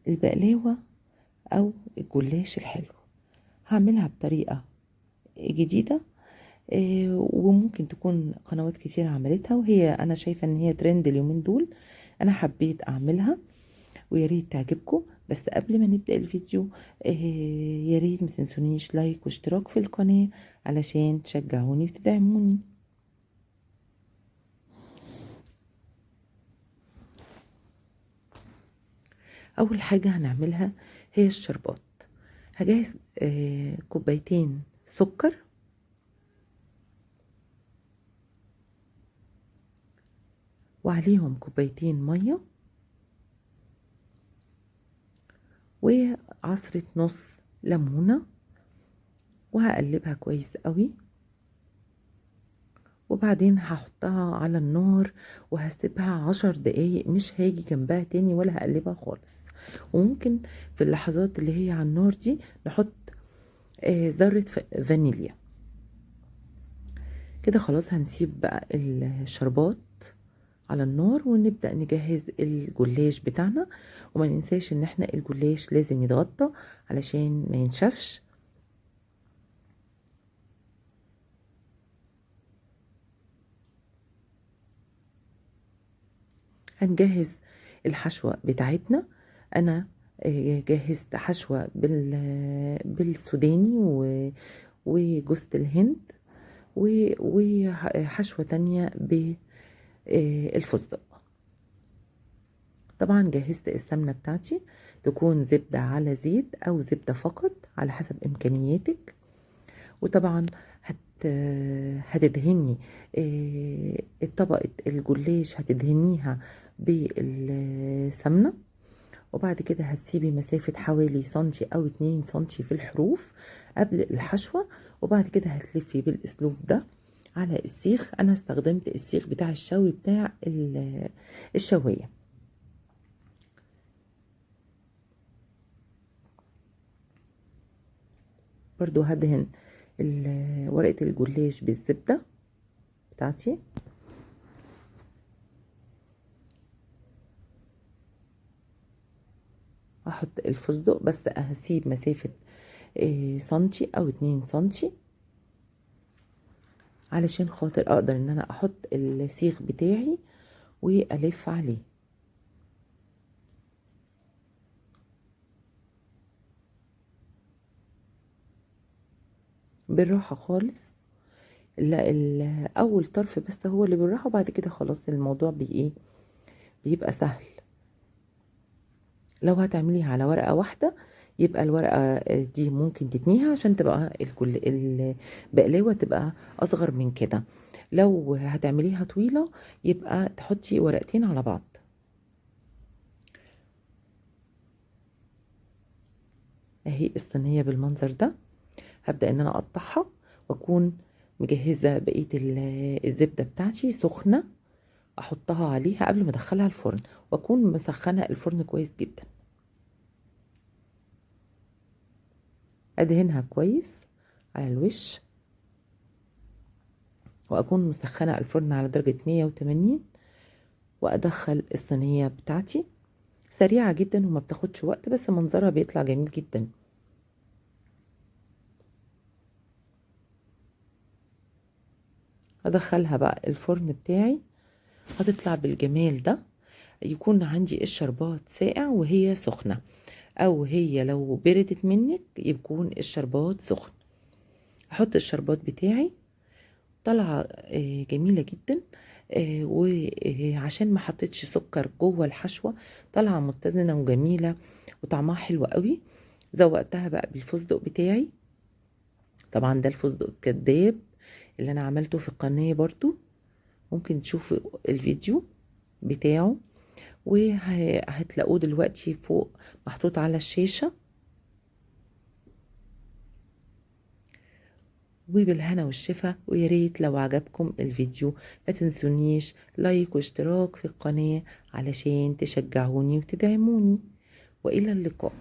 البقلاوة او الجلاش الحلو. هعملها بطريقة جديدة، وممكن تكون قنوات كتير عملتها، وهي انا شايفة ان هي ترند اليومين دول. انا حبيت اعملها ويا ريت تعجبكم. بس قبل ما نبدأ الفيديو، يا ريت ما تنسونيش لايك واشتراك في القناة علشان تشجعوني وتدعموني. اول حاجة هنعملها هي الشربات. هجهز كوبايتين سكر، وعليهم كوبايتين مية، وعصرة نص ليمونة، وهقلبها كويس قوي. وبعدين هحطها على النار وهسيبها 10 دقايق، مش هاجي جنبها تاني ولا هقلبها خالص. وممكن في اللحظات اللي هي على النار دي نحط ذرة فانيليا. كده خلاص هنسيب بقى الشربات على النار ونبدأ نجهز الجلاش بتاعنا. وما ننساش ان احنا الجلاش لازم يتغطى علشان ما ينشفش. هنجهز الحشوة بتاعتنا. انا جهزت حشوة بالسوداني وجوز الهند، وحشوة تانية بالفستق. طبعا جهزت السمنة بتاعتي، تكون زبدة على زيت او زبدة فقط على حسب امكانياتك. وطبعا هتدهني طبقة الجلاش، هتدهنيها بالسمنة. وبعد كده هتسيبي مسافة حوالي سنتي او 2 سنتي في الحروف قبل الحشوة. وبعد كده هتلفي بالاسلوب ده على السيخ. انا استخدمت السيخ بتاع الشوي بتاع الشواية. برضو هدهن ورقة الجلاش بالزبدة بتاعتي. هحط الفستق بس هسيب مسافة سنتي او 2 سنتي علشان خاطر اقدر ان انا احط السيخ بتاعي والف عليه بالراحة خالص. لا، اول طرف بس هو اللي بالراحة، وبعد كده خلاص الموضوع بيبقى سهل. لو هتعمليها على ورقة واحدة يبقى الورقة دي ممكن تتنيها عشان تبقى البقلاوة تبقى اصغر من كده. لو هتعمليها طويلة يبقى تحطي ورقتين على بعض. اهي الصينية بالمنظر ده. هبدأ ان انا اقطعها واكون مجهزة بقية الزبدة بتاعتي سخنة، احطها عليها قبل ما ادخلها الفرن، واكون مسخنة الفرن كويس جدا. ادهنها كويس على الوش، واكون مسخنة الفرن على درجة 180، وادخل الصينية بتاعتي. سريعة جدا وما بتاخدش وقت، بس منظرها بيطلع جميل جدا. ادخلها بقى الفرن بتاعي، هتطلع بالجمال ده. يكون عندي الشربات ساقع وهي سخنة، او هي لو بردت منك يكون الشربات سخن. احط الشربات بتاعي طالعة جميلة جدا. وعشان ما حطيتش سكر جوه الحشوة طالعة متزنة وجميلة وطعمها حلو قوي. زوقتها بقى بالفستق بتاعي. طبعا ده الفستق الكداب اللي انا عملته في القناة برضو، ممكن تشوفوا الفيديو بتاعه، وهتلاقوه دلوقتي فوق محطوط على الشاشة. وبالهنا والشفا. ويا ريت لو عجبكم الفيديو ما تنسونيش لايك واشتراك في القناة علشان تشجعوني وتدعموني. وإلى اللقاء.